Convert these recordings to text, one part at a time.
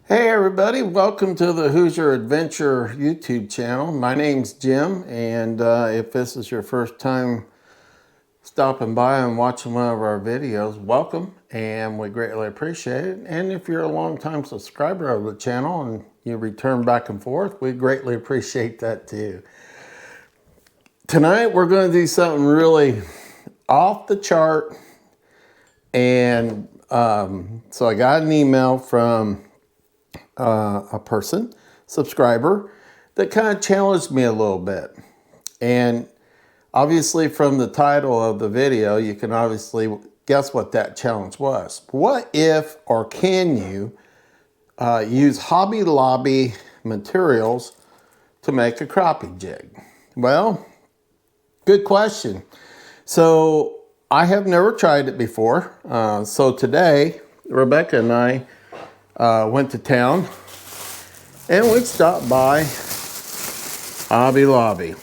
Hey everybody, welcome to the Hoosier Adventure YouTube channel. My name's Jim, and if this is your first time stopping by and watching one of our videos, welcome, and we greatly appreciate it. And if you're a long-time subscriber of the channel and you return back and forth, we greatly appreciate that too. Tonight we're going to do something really off the chart, and so I got an email from a person, subscriber, that kind of challenged me a little bit. And obviously from the title of the video, you can obviously guess what that challenge was. What if, or can you, use Hobby Lobby materials to make a crappie jig? Well, good question. So I have never tried it before. So today, Rebecca and I went to town and we stopped by Hobby Lobby.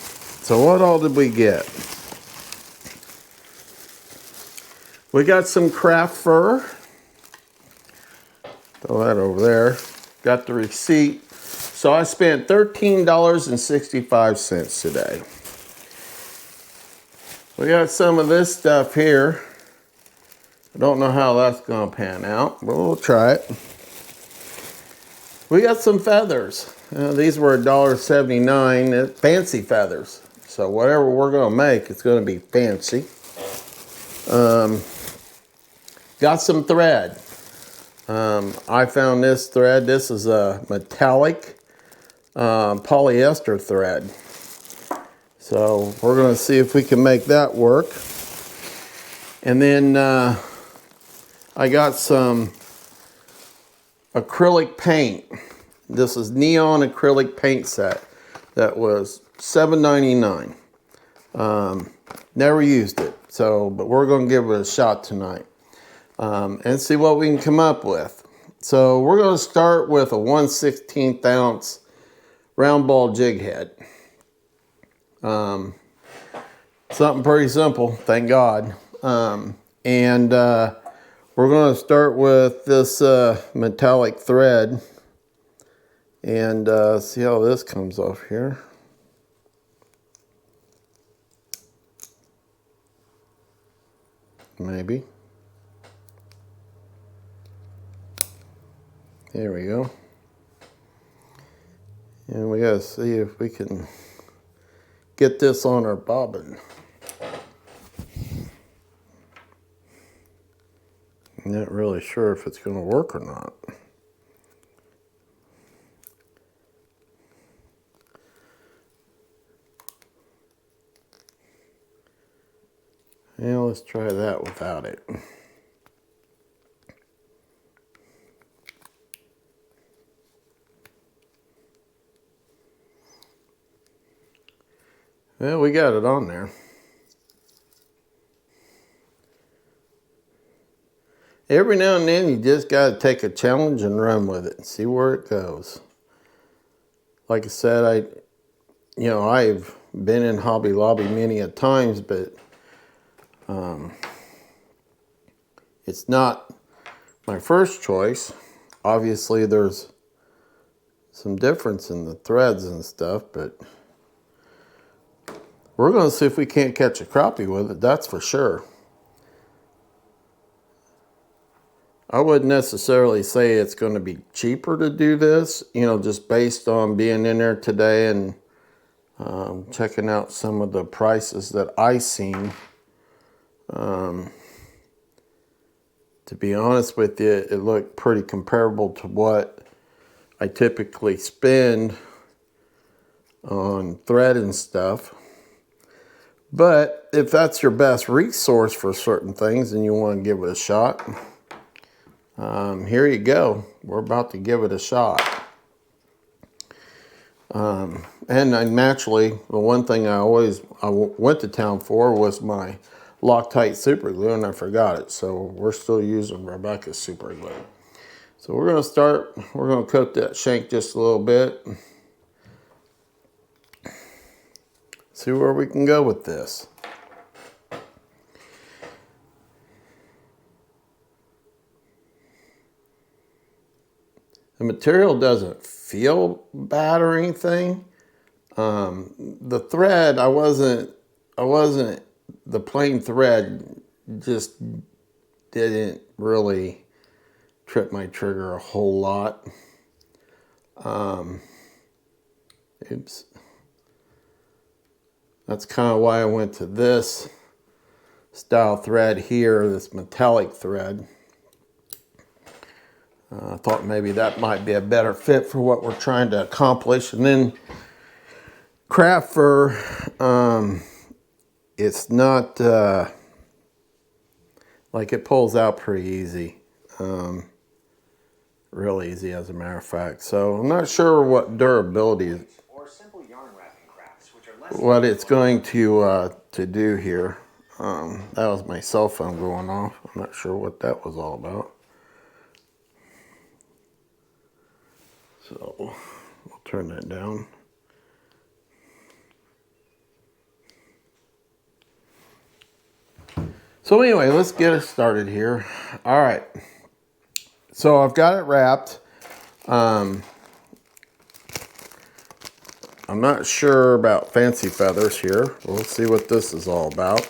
So what all did we get? We got some craft fur. Throw that over there. Got the receipt. So I spent $13.65 today. We got some of this stuff here. I don't know how that's going to pan out, but we'll try it. We got some feathers. These were $1.79, fancy feathers. So whatever we're going to make, it's going to be fancy. Got some thread. I found this thread. This is a metallic polyester thread. So we're going to see if we can make that work. And then I got some acrylic paint. This is neon acrylic paint set that was $7.99. Never used it, so but we're going to give it a shot tonight and see what we can come up with. So we're going to start with a 1/16 ounce round ball jig head. Something pretty simple, thank God. We're going to start with this metallic thread and see how this comes off here. Maybe. There we go. And we got to see if we can get this on our bobbin. I'm not really sure if it's going to work or not. Yeah, let's try that without it. Well, we got it on there. Every now and then you just got to take a challenge and run with it and see where it goes. Like I said, I've been in Hobby Lobby many a times, but it's not my first choice. Obviously, there's some difference in the threads and stuff, but we're going to see if we can't catch a crappie with it, that's for sure. I wouldn't necessarily say it's going to be cheaper to do this, just based on being in there today and checking out some of the prices that I seen. To be honest with you, it looked pretty comparable to what I typically spend on thread and stuff. But if that's your best resource for certain things and you want to give it a shot, here you go. We're about to give it a shot. And naturally, the one thing I went to town for was my Loctite super glue, and I forgot it. So we're still using Rebecca's super glue. So we're going to start. We're going to coat that shank just a little bit. See where we can go with this. The material doesn't feel bad or anything. The thread, the plain thread just didn't really trip my trigger a whole lot. Oops. That's kind of why I went to this style thread here, this metallic thread. I thought maybe that might be a better fit for what we're trying to accomplish. And then craft fur, it's not, like it pulls out pretty easy. Real easy, as a matter of fact. So I'm not sure what durability, what it's going to do here. That was my cell phone going off. I'm not sure what that was all about. So we'll turn that down. So anyway, let's get it started here. All right. So I've got it wrapped. I'm not sure about fancy feathers here. We'll see what this is all about.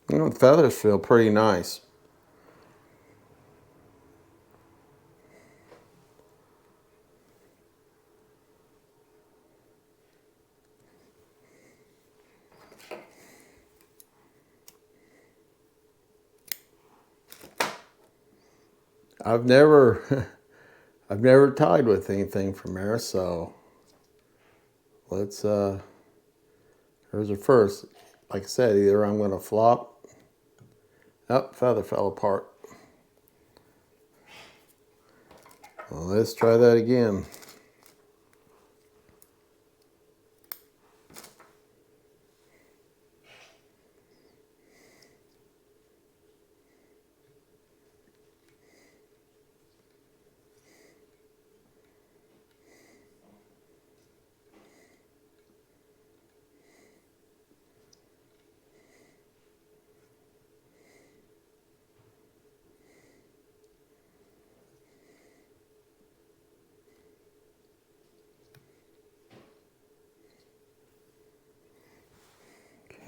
You know, the feathers feel pretty nice. I've never tied with anything from there, so let's here's the first. Like I said, either I'm going to flop. Oh, feather fell apart. Well, let's try that again.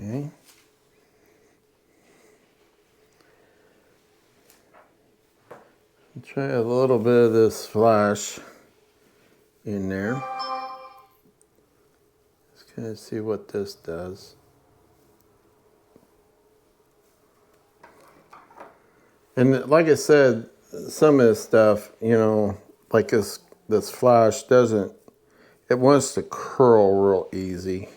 Okay. Try a little bit of this flash in there. Just kind of see what this does. And like I said, some of this stuff, you know, like this flash doesn't, it wants to curl real easy.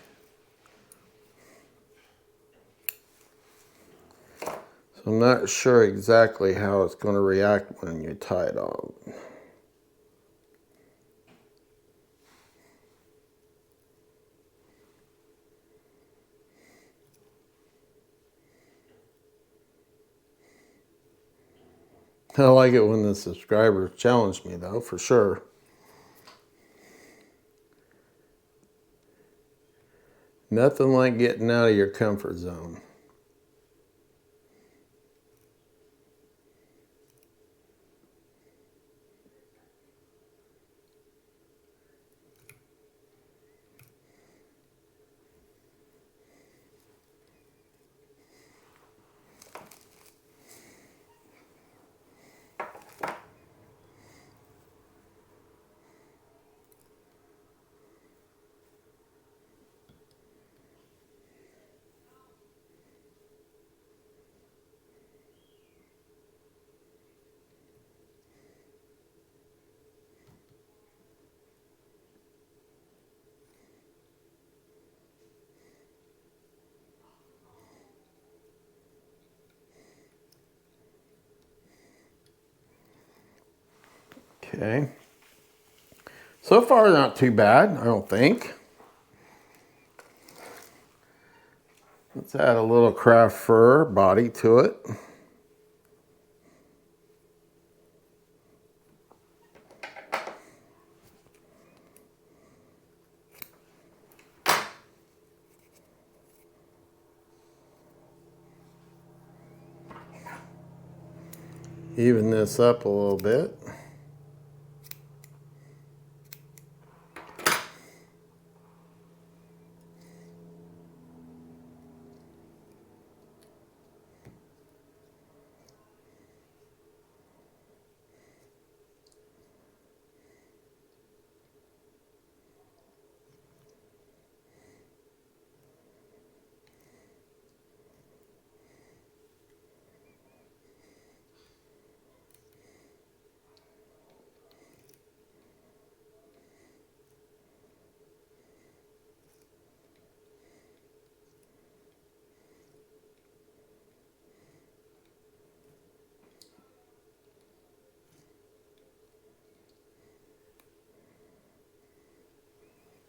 So I'm not sure exactly how it's going to react when you tie it on. I like it when the subscribers challenge me though, for sure. Nothing like getting out of your comfort zone. Okay. So far, not too bad, I don't think. Let's add a little craft fur body to it. even this up a little bit.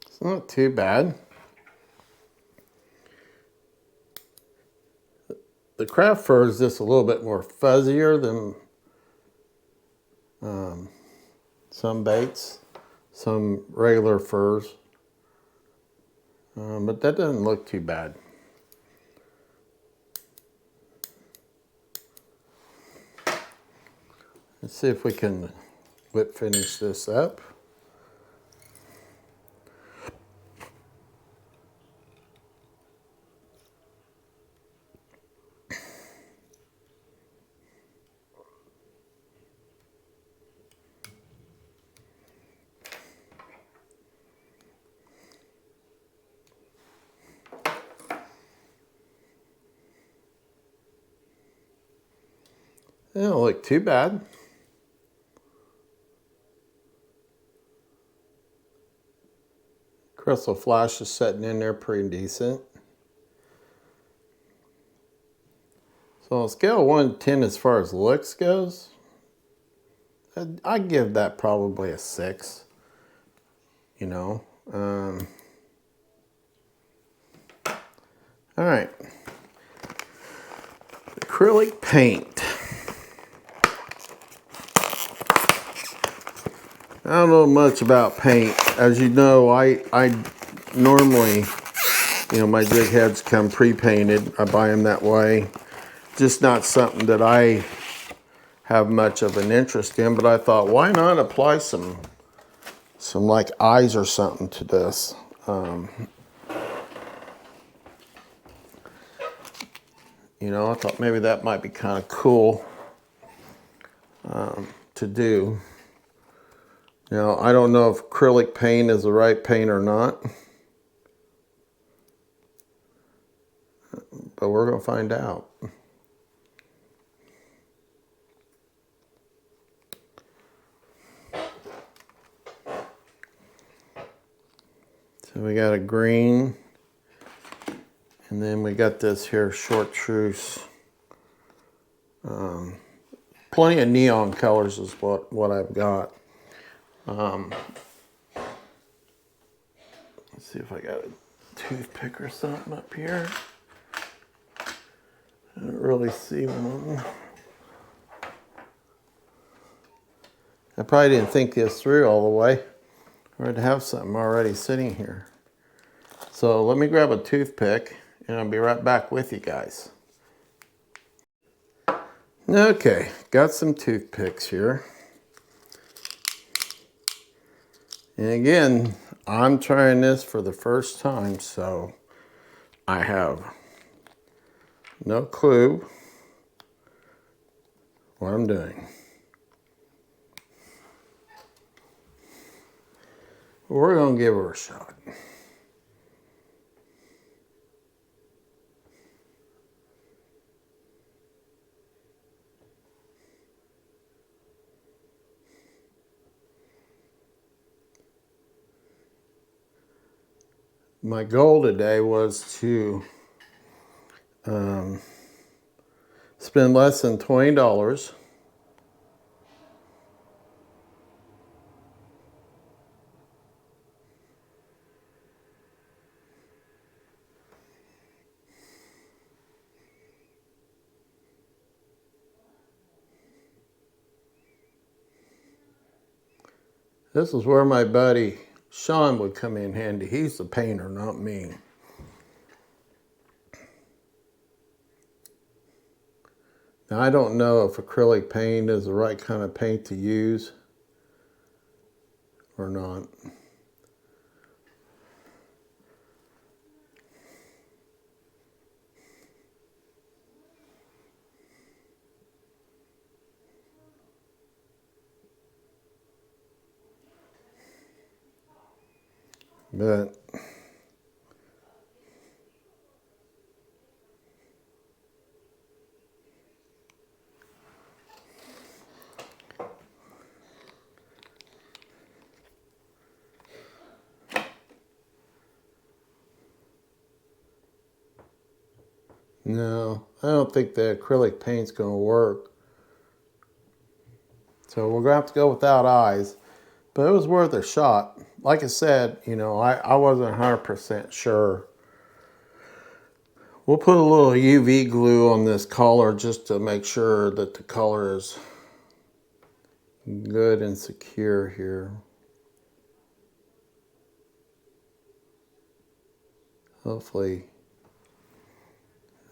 It's not too bad. The craft fur is just a little bit more fuzzier than some baits, some regular furs, but that doesn't look too bad. Let's see if we can whip finish this up. It don't look too bad. Crystal flash is setting in there pretty decent. So on a scale of 1 to 10 as far as looks goes, I'd give that probably a 6. You know. All right. Acrylic paint. I don't know much about paint. As you know, I normally, you know, my jig heads come pre-painted. I buy them that way. Just not something that I have much of an interest in, but I thought, why not apply some like eyes or something to this? You know, I thought maybe that might be kind of cool to do. Now, I don't know if acrylic paint is the right paint or not, but we're going to find out. So we got a green, and then we got this here chartreuse. Plenty of neon colors is what I've got. Let's see if I got a toothpick or something up here. I don't really see one. I probably didn't think this through all the way, or I'd have something already sitting here. So let me grab a toothpick and I'll be right back with you guys. Okay, got some toothpicks here. And again, I'm trying this for the first time, so I have no clue what I'm doing. We're gonna give her a shot. My goal today was to spend less than $20. This is where my buddy Sean would come in handy. He's the painter, not me. Now, I don't know if acrylic paint is the right kind of paint to use or not. But no, I don't think the acrylic paint's going to work. So we're going to have to go without eyes. But it was worth a shot. Like I said, you know, I wasn't 100% sure. We'll put a little UV glue on this collar just to make sure that the color is good and secure here. Hopefully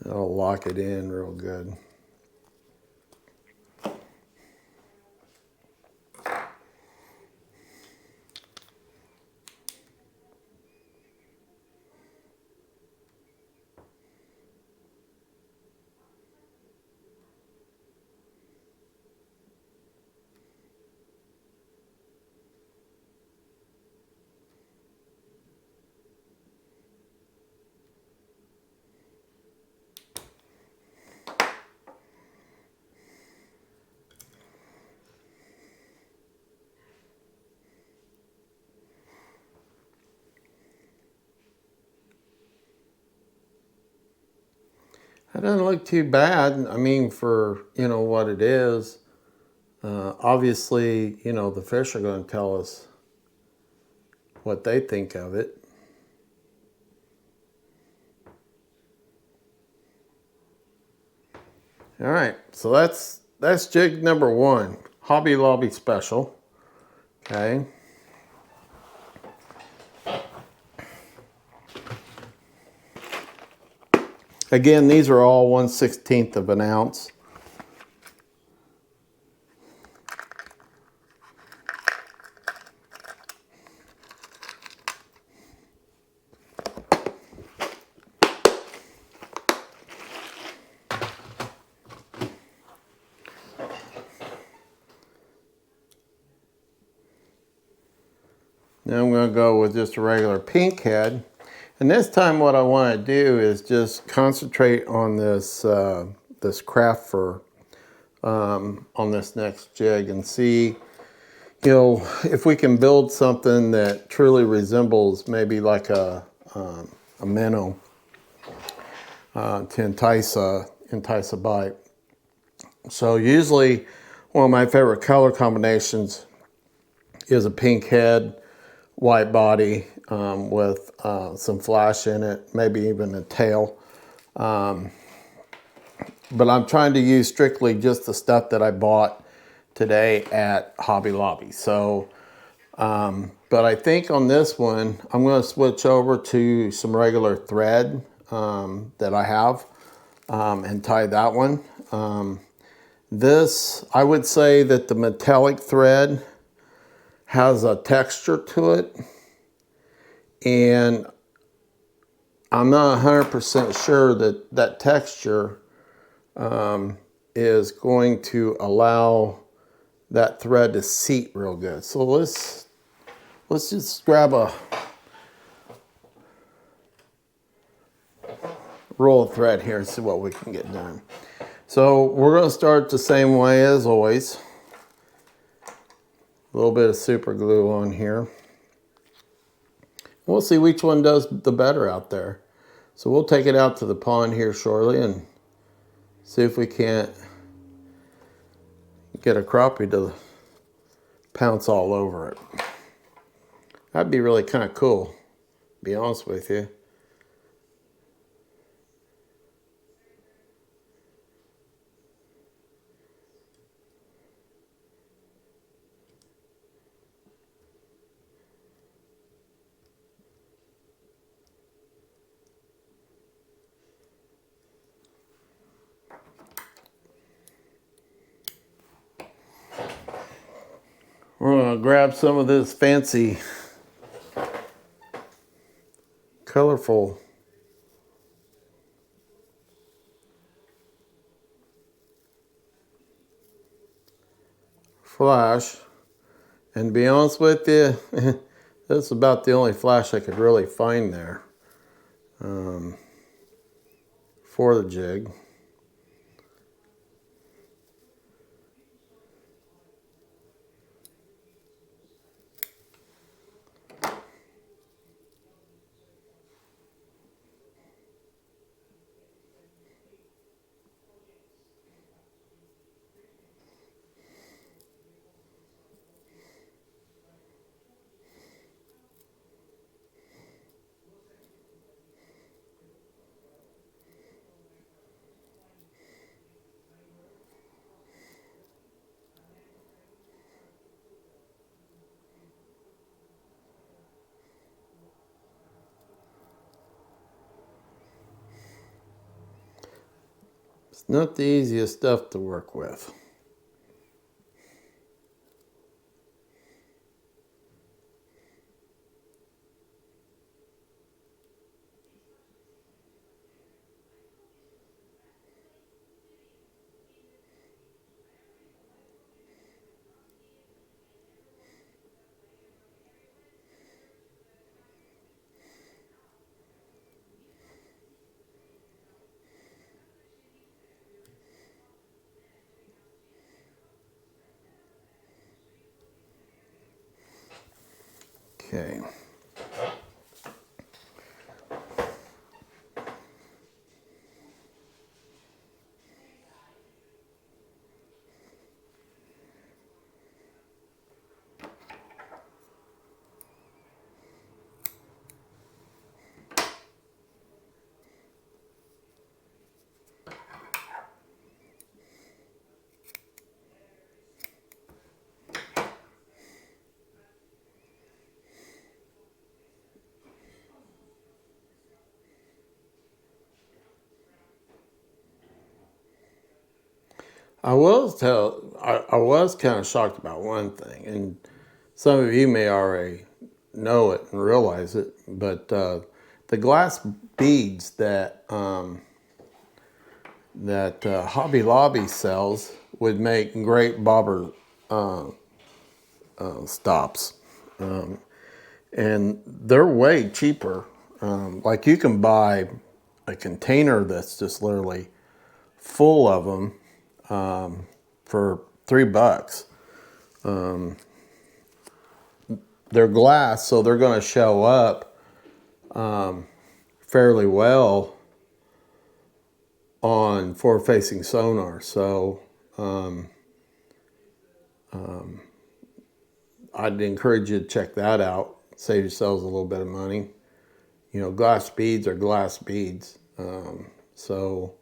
it'll lock it in real good. That doesn't look too bad. I mean, for, you know, what it is. Obviously, you know, the fish are going to tell us what they think of it. All right, so that's jig number 1, Hobby Lobby special. Okay. Again, these are all 1/16 of an ounce. Now I'm going to go with just a regular pink head. And this time what I want to do is just concentrate on this, this craft fur on this next jig and see, you know, if we can build something that truly resembles maybe like a minnow to entice a bite. So usually one of my favorite color combinations is a pink head, white body with some flash in it, maybe even a tail. But I'm trying to use strictly just the stuff that I bought today at Hobby Lobby. So, but I think on this one, I'm going to switch over to some regular thread that I have and tie that one. This, I would say that the metallic thread has a texture to it, and I'm not 100% sure that that texture is going to allow that thread to seat real good. So let's just grab a roll of thread here and see what we can get done. So we're going to start the same way as always. A little bit of super glue on here. We'll see which one does the better out there. So we'll take it out to the pond here shortly and see if we can't get a crappie to pounce all over it. That'd be really kind of cool, to be honest with you. grab some of this fancy, colorful flash. And to be honest with you, that's about the only flash I could really find there for the jig. It's not the easiest stuff to work with. Okay. I was kind of shocked about one thing, and some of you may already know it and realize it, but the glass beads that Hobby Lobby sells would make great bobber stops, and they're way cheaper. Like you can buy a container that's just literally full of them for $3. They're glass, so they're going to show up fairly well on forward-facing sonar. So I'd encourage you to check that out. Save yourselves a little bit of money. You know, glass beads are glass beads. So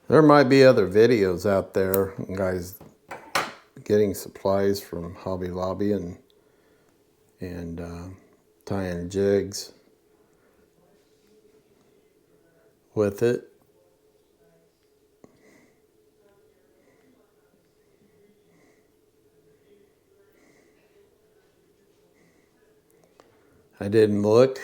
there might be other videos out there, guys, getting supplies from Hobby Lobby and tying jigs with it. I didn't look.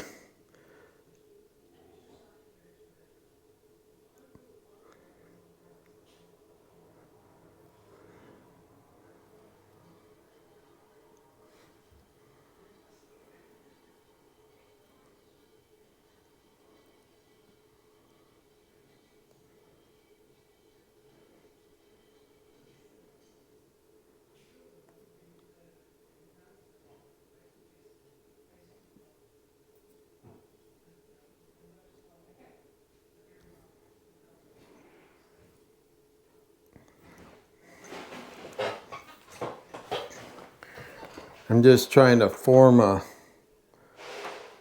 I'm just trying to form a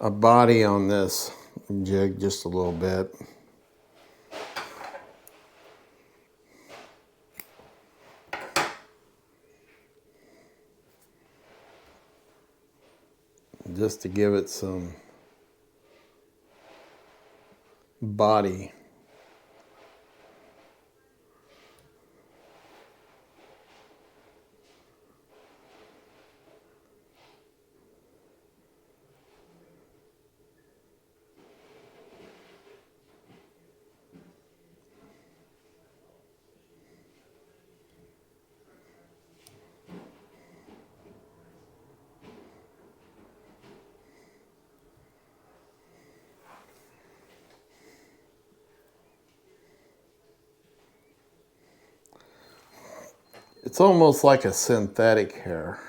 a body on this jig just a little bit. Just to give it some body. It's almost like a synthetic hair.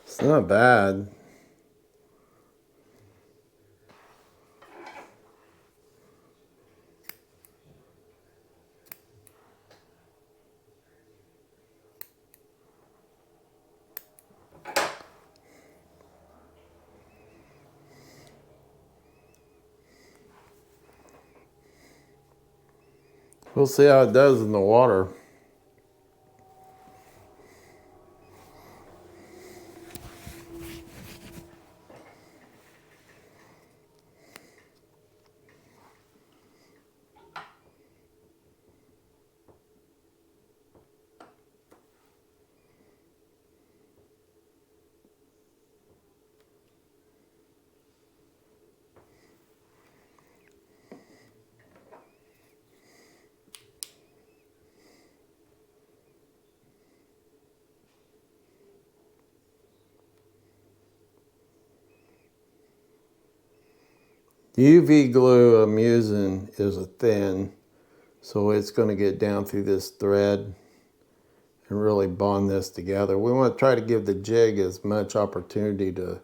It's not bad. We'll see how it does in the water. UV glue I'm using is a thin, so it's going to get down through this thread and really bond this together. We want to try to give the jig as much opportunity to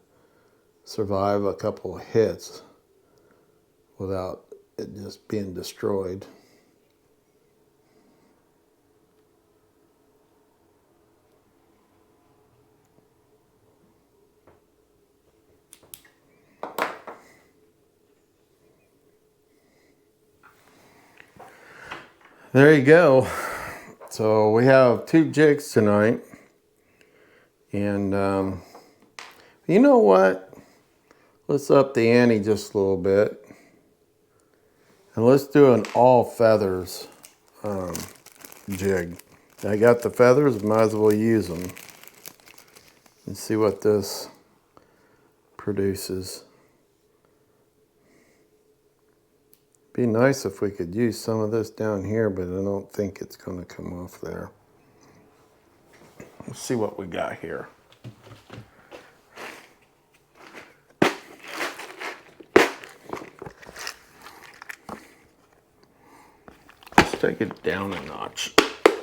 survive a couple of hits without it just being destroyed. There you go. So we have 2 jigs tonight. And you know what? Let's up the ante just a little bit. And let's do an all feathers jig. I got the feathers, might as well use them. And see what this produces. Be nice if we could use some of this down here, but I don't think it's going to come off there. Let's see what we got here. Let's take it down a notch.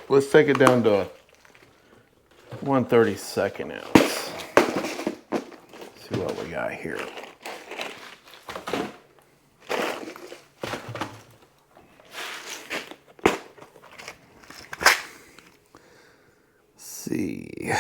Let's take it down to 1/32 ounce. See what we got here. See.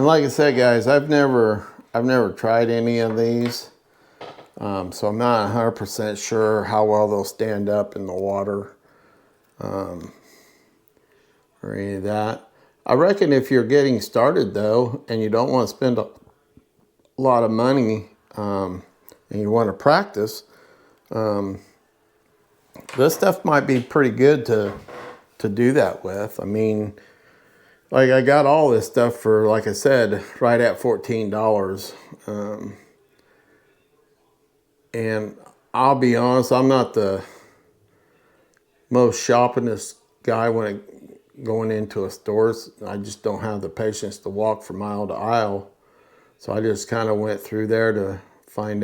And like I said, guys, I've never tried any of these, so I'm not 100% sure how well they'll stand up in the water, or any of that. I reckon if you're getting started though, and you don't want to spend a lot of money, and you want to practice, this stuff might be pretty good to do that with. I mean, like I got all this stuff for, like I said, right at $14. And I'll be honest, I'm not the most shoppingest guy when going into a store. I just don't have the patience to walk from aisle to aisle. So I just kind of went through there to find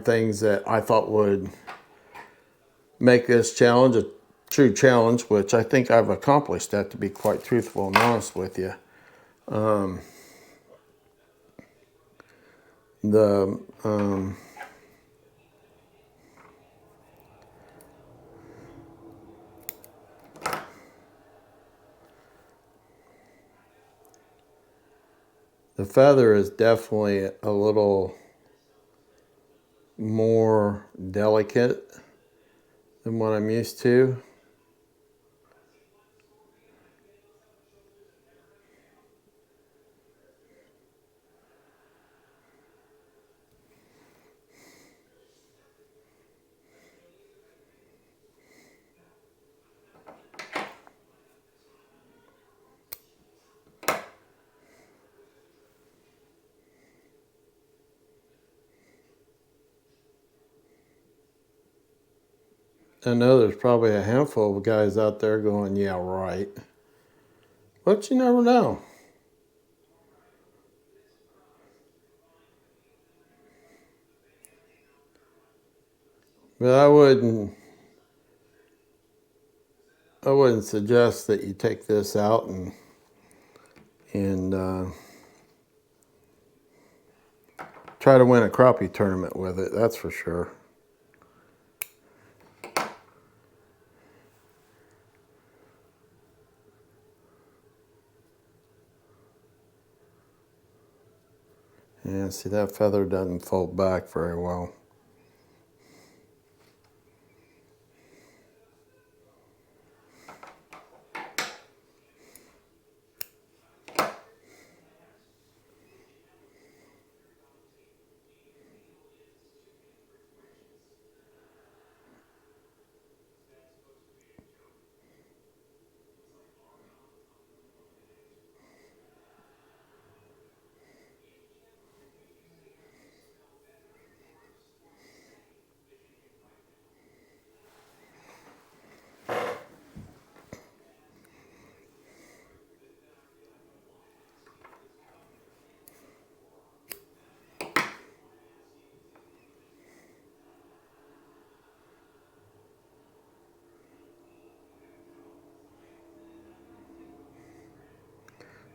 things that I thought would make this challenge a true challenge, which I think I've accomplished that, to be quite truthful and honest with you. The feather is definitely a little more delicate than what I'm used to. I know there's probably a handful of guys out there going, yeah, right. But you never know. But I wouldn't suggest that you take this out and try to win a crappie tournament with it, that's for sure. Yeah, see, that feather doesn't fold back very well.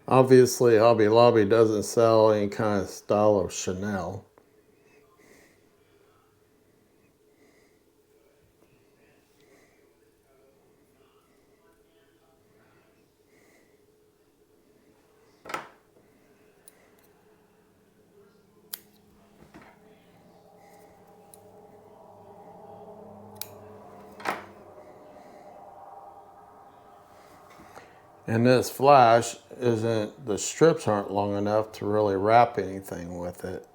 Obviously, Hobby Lobby doesn't sell any kind of style of Chanel. And this flash the strips aren't long enough to really wrap anything with it.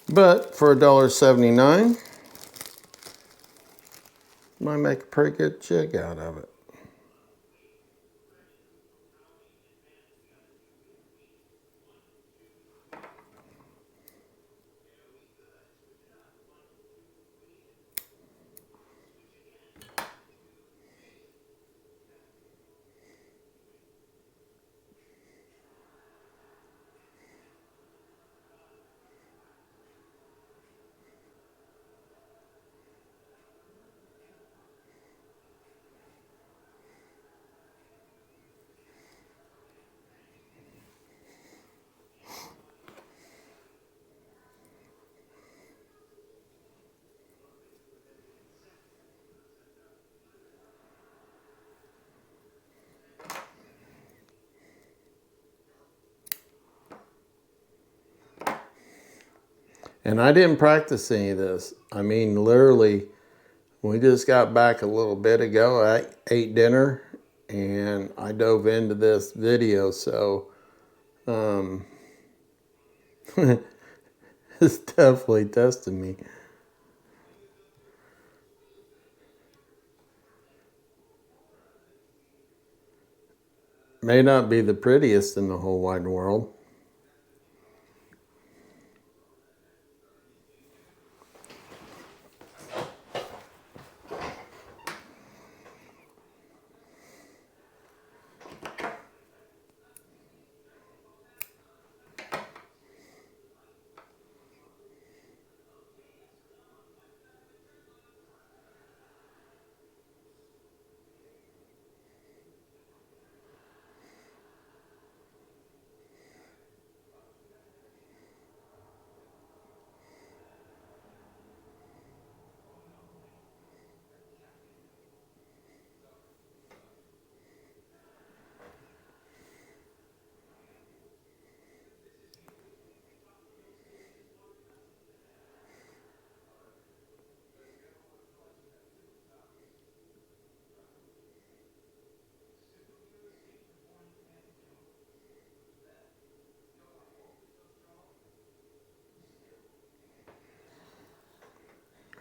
But for $1.79, might make a pretty good jig out of it. And I didn't practice any of this. I mean, literally, we just got back a little bit ago. I ate dinner and I dove into this video. So it's definitely testing me. May not be the prettiest in the whole wide world.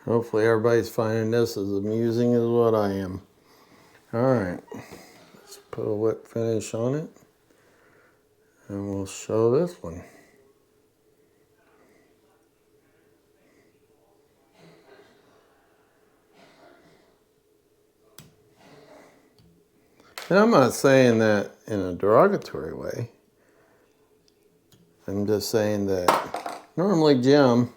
Hopefully everybody's finding this as amusing as what I am. All right, let's put a wet finish on it and we'll show this one. And I'm not saying that in a derogatory way. I'm just saying that normally Jim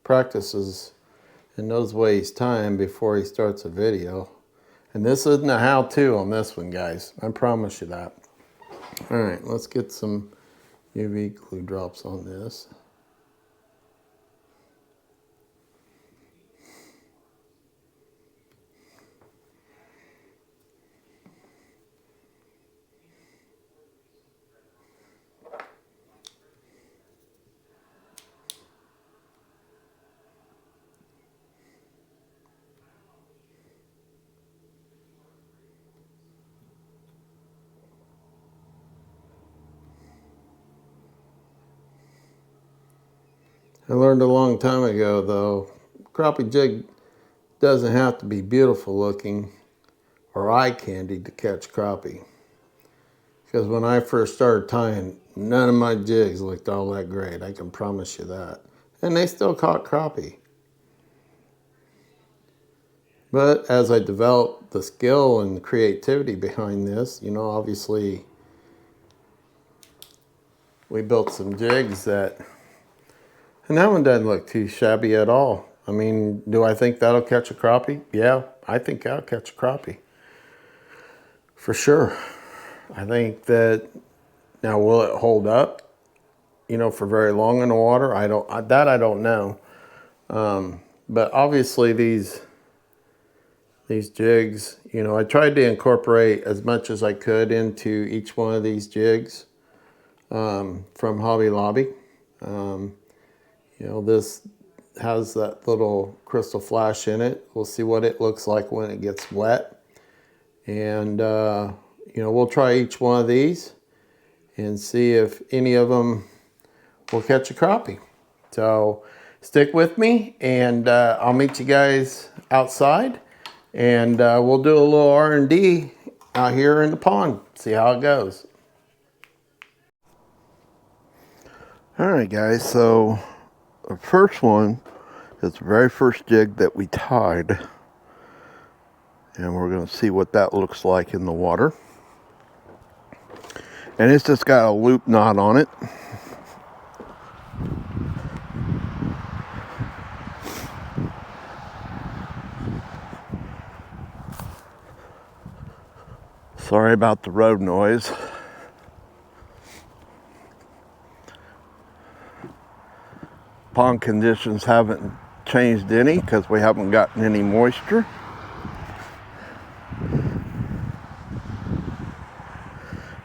practices and knows ways time before he starts a video. And this isn't a how-to on this one, guys. I promise you that. All right, let's get some UV glue drops on this. I learned a long time ago, though, crappie jig doesn't have to be beautiful looking or eye candy to catch crappie. Because when I first started tying, none of my jigs looked all that great. I can promise you that. And they still caught crappie. But as I developed the skill and the creativity behind this, you know, obviously we built some jigs that, and that one doesn't look too shabby at all. I mean, do I think that'll catch a crappie? Yeah, I think that'll catch a crappie. For sure. I think that, now will it hold up, you know, for very long in the water? I don't know. But obviously these jigs, you know, I tried to incorporate as much as I could into each one of these jigs from Hobby Lobby. You know, this has that little crystal flash in it. We'll see what it looks like when it gets wet. And, you know, we'll try each one of these and see if any of them will catch a crappie. So stick with me and I'll meet you guys outside and we'll do a little R&D out here in the pond, see how it goes. All right, guys, so the first one is the very first jig that we tied. And we're going to see what that looks like in the water. And it's just got a loop knot on it. Sorry about the road noise. Pond conditions haven't changed any because we haven't gotten any moisture.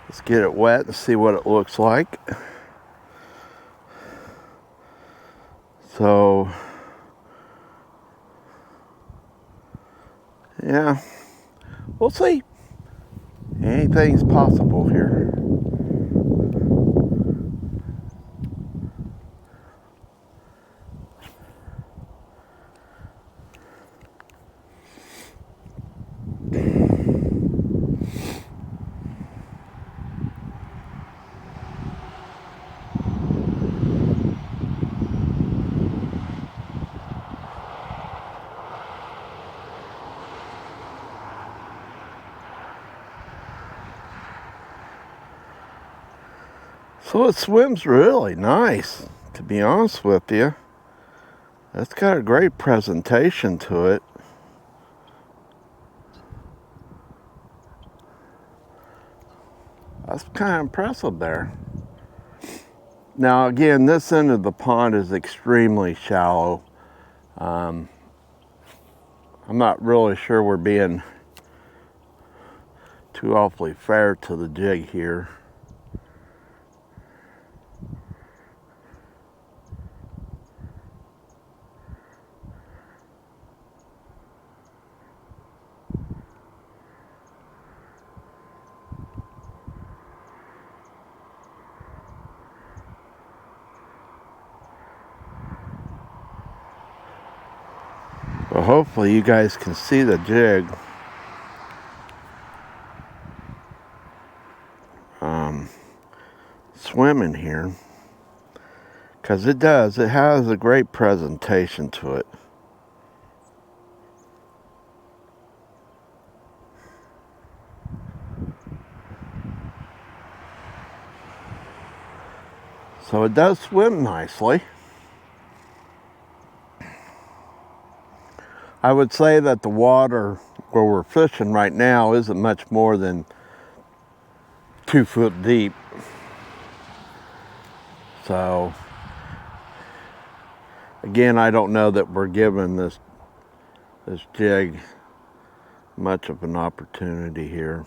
Let's get it wet and see what it looks like. So, yeah, we'll see. Anything's possible here. So it swims really nice, to be honest with you. It's got a great presentation to it. That's kind of impressive there. Now again, this end of the pond is extremely shallow. I'm not really sure we're being too awfully fair to the jig here. Well, hopefully you guys can see the jig. Swimming here, because it has a great presentation to it. So it does swim nicely. I would say that the water where we're fishing right now isn't much more than 2 foot deep. So again, I don't know that we're giving this jig much of an opportunity here.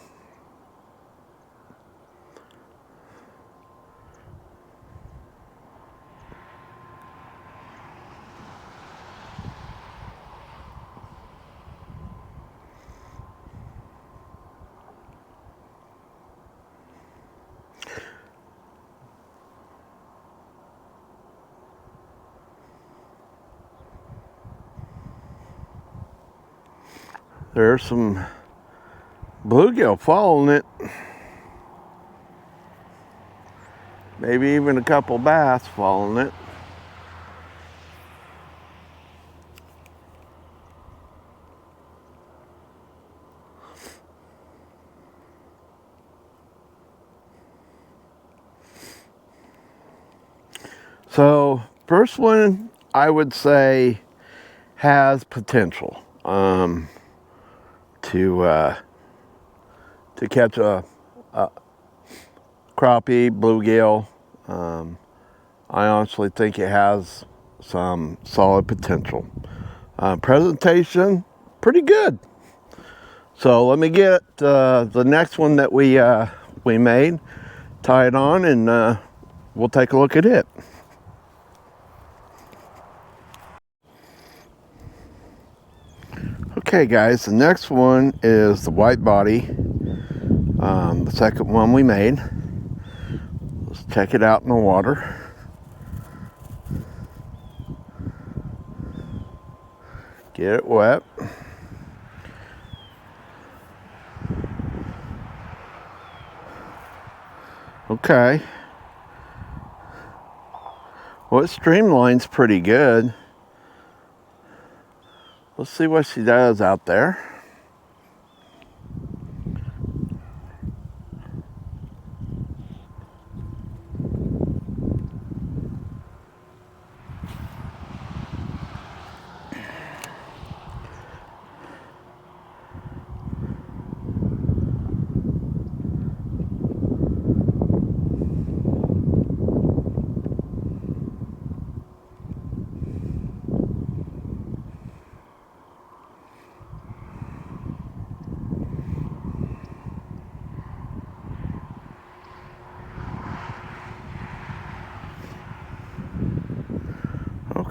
There's some bluegill following it. Maybe even a couple bass following it. So first one, I would say, has potential to catch a crappie, bluegill. I honestly think it has some solid potential. Presentation, pretty good. So let me get the next one that we made, tie it on, and we'll take a look at it. Okay guys, the next one is the white body, the second one we made. Let's check it out in the water. Get it wet. Okay. Well, it streamlines pretty good. Let's see what she does out there.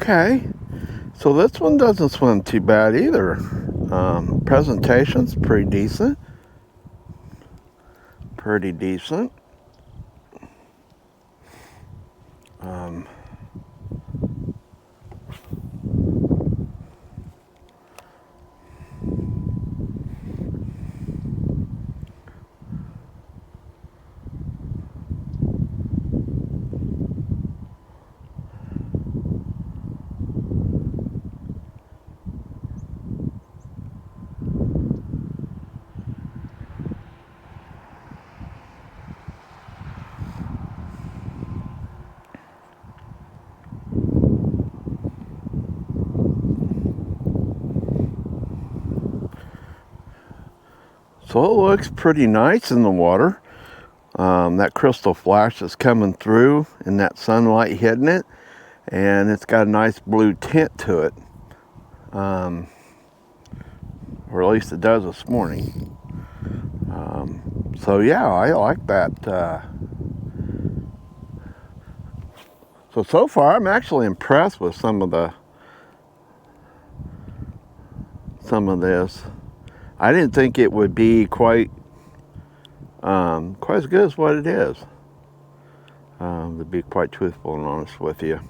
Okay, so this one doesn't swim too bad either. Presentation's pretty decent. Pretty decent. So it looks pretty nice in the water. That crystal flash is coming through and that sunlight hitting it, and it's got a nice blue tint to it. Or at least it does this morning. So yeah, I like that. So far I'm actually impressed with some of this. I didn't think it would be quite as good as what it is. To be quite truthful and honest with you.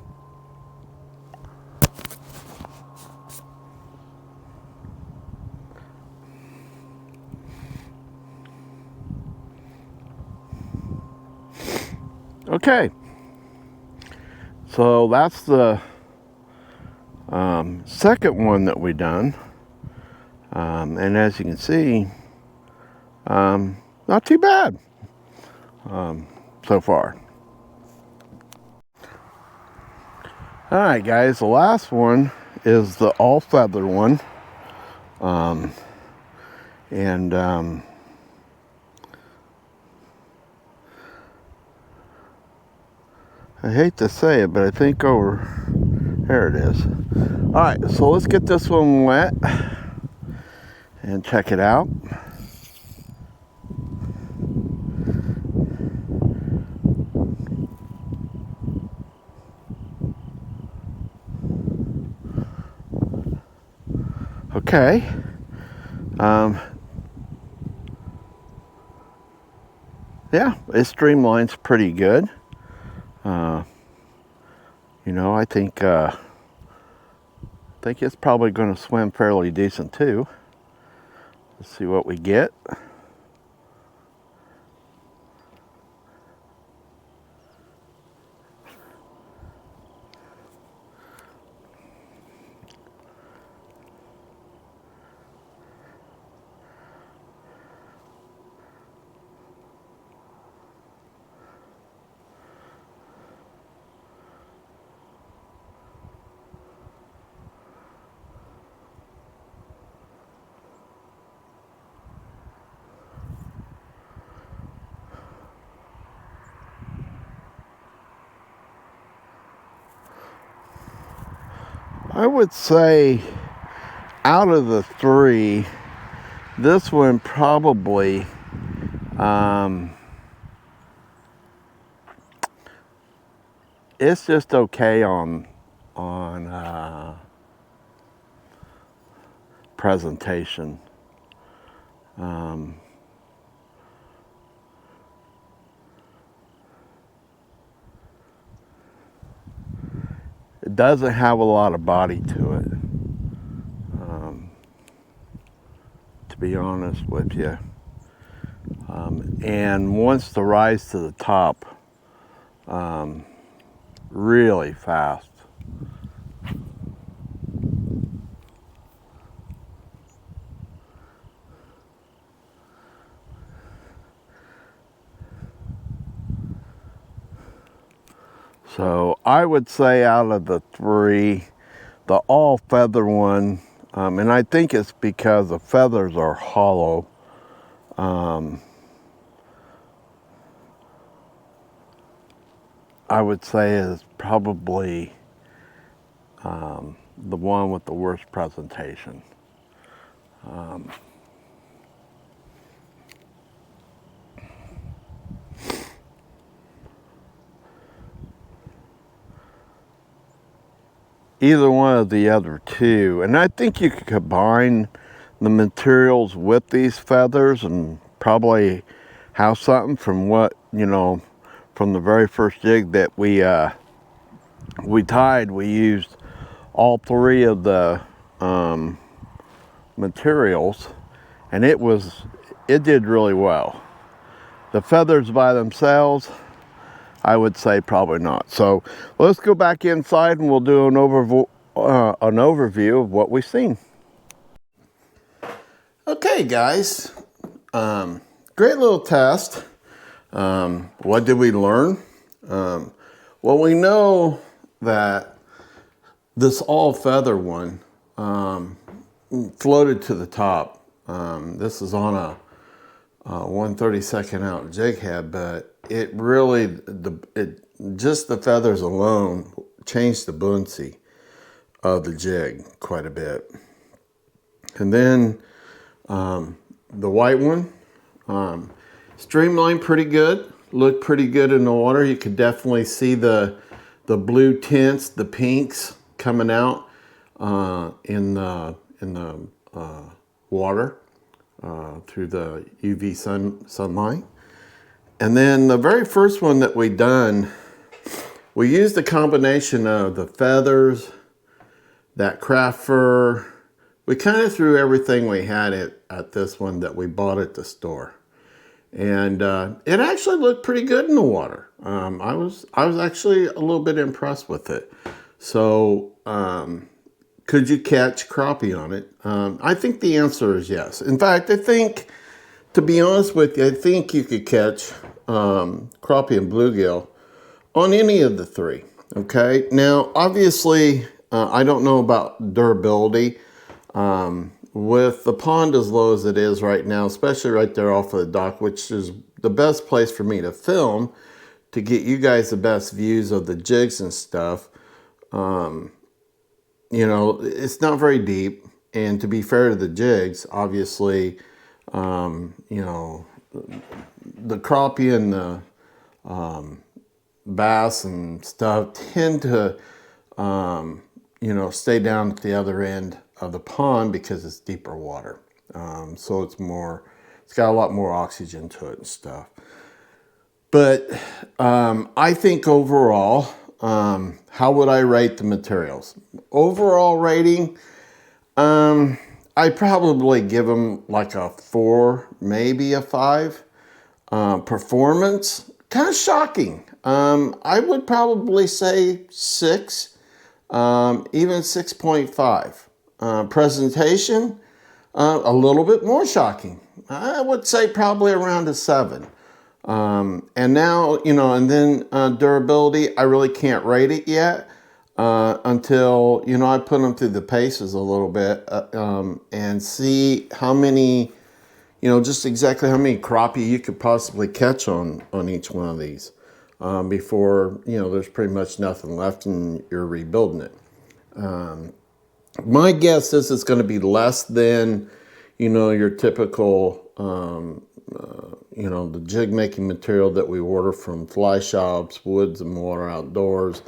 Okay, so that's the second one that we done, and as you can see, not too bad so far. All right, guys, the last one is the all feather one, and I hate to say it, but I think here it is. All right, so let's get this one wet and check it out. Okay. Yeah, it streamlines pretty good. You know, I think it's probably going to swim fairly decent too. Let's see what we get. I would say out of the three, this one probably it's just okay on presentation. It doesn't have a lot of body to it, to be honest with you. And wants to rise to the top really fast. So I would say out of the three, the all feather one, and I think it's because the feathers are hollow. I would say is probably the one with the worst presentation. either one of the other two. And I think you could combine the materials with these feathers and probably have something from what, you know, from the very first jig that we tied. We used all three of the materials, and it did really well. The feathers by themselves, I would say probably not. So let's go back inside and we'll do an overview of what we've seen. Okay, guys, great little test. What did we learn? Well, we know that this all feather one floated to the top. This is on a 1/32 ounce jig head, but it really, just the feathers alone changed the buoyancy of the jig quite a bit. And then the white one, streamlined pretty good, looked pretty good in the water. You could definitely see the blue tints, the pinks coming out in the water through the UV sunlight. And then the very first one that we done, we used a combination of the feathers, that craft fur. We kind of threw everything we had at this one that we bought at the store. And it actually looked pretty good in the water. I was actually a little bit impressed with it. So could you catch crappie on it? I think the answer is yes. In fact, I think, to be honest with you, I think you could catch crappie and bluegill on any of the three. Okay. Now, obviously, I don't know about durability. With the pond as low as it is right now, especially right there off of the dock, which is the best place for me to film to get you guys the best views of the jigs and stuff. You know, it's not very deep, and to be fair to the jigs, obviously, you know, the crappie and the bass and stuff tend to, you know, stay down at the other end of the pond because it's deeper water. So it's got a lot more oxygen to it and stuff. But I think overall, how would I rate the materials? Overall rating, I'd probably give them like a 4, maybe a 5. Performance, kind of shocking. I would probably say 6, even 6.5. Presentation, a little bit more shocking. I would say probably around a 7. And now, you know, and then durability, I really can't rate it yet until, you know, I put them through the paces a little bit and see how many, you know, just exactly how many crappie you could possibly catch on each one of these before, you know, there's pretty much nothing left and you're rebuilding it. My guess is it's going to be less than, you know, your typical, you know, the jig making material that we order from fly shops, Woods and Water Outdoors.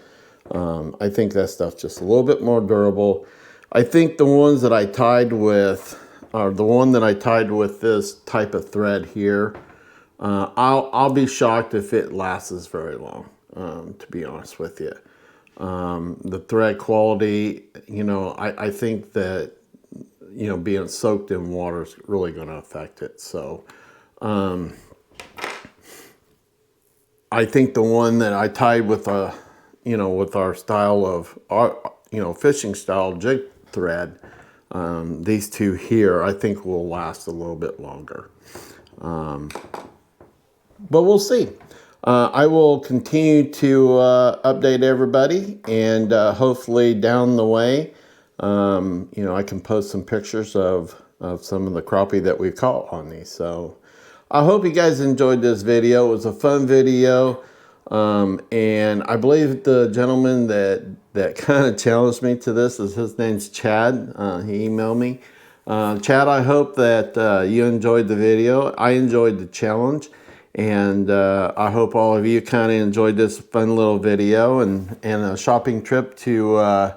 I think that stuff's just a little bit more durable. I think the ones that I tied with, or the one that I tied with this type of thread here, I'll be shocked if it lasts very long, to be honest with you. The thread quality, you know, I think that, you know, being soaked in water is really going to affect it. So I think the one that I tied with you know, with our style of, you know, fishing style jig thread, these two here, I think will last a little bit longer. But we'll see. I will continue to update everybody, and hopefully down the way, you know, I can post some pictures of some of the crappie that we caught on these. So I hope you guys enjoyed this video. It was a fun video. And I believe the gentleman that kind of challenged me to this his name's Chad. He emailed me. Chad, I hope that you enjoyed the video. I enjoyed the challenge. And I hope all of you kind of enjoyed this fun little video and a shopping trip to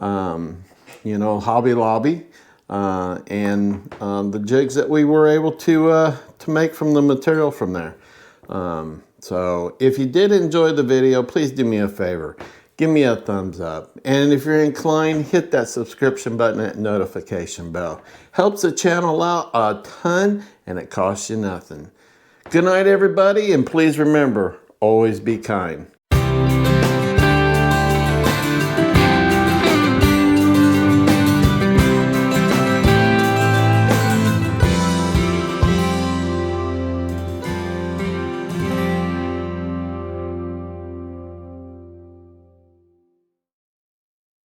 you know, Hobby Lobby, and the jigs that we were able to make from the material from there. So if you did enjoy the video, please do me a favor. Give me a thumbs up. And if you're inclined, hit that subscription button and notification bell. Helps the channel out a ton and it costs you nothing. Good night, everybody, and please remember, always be kind.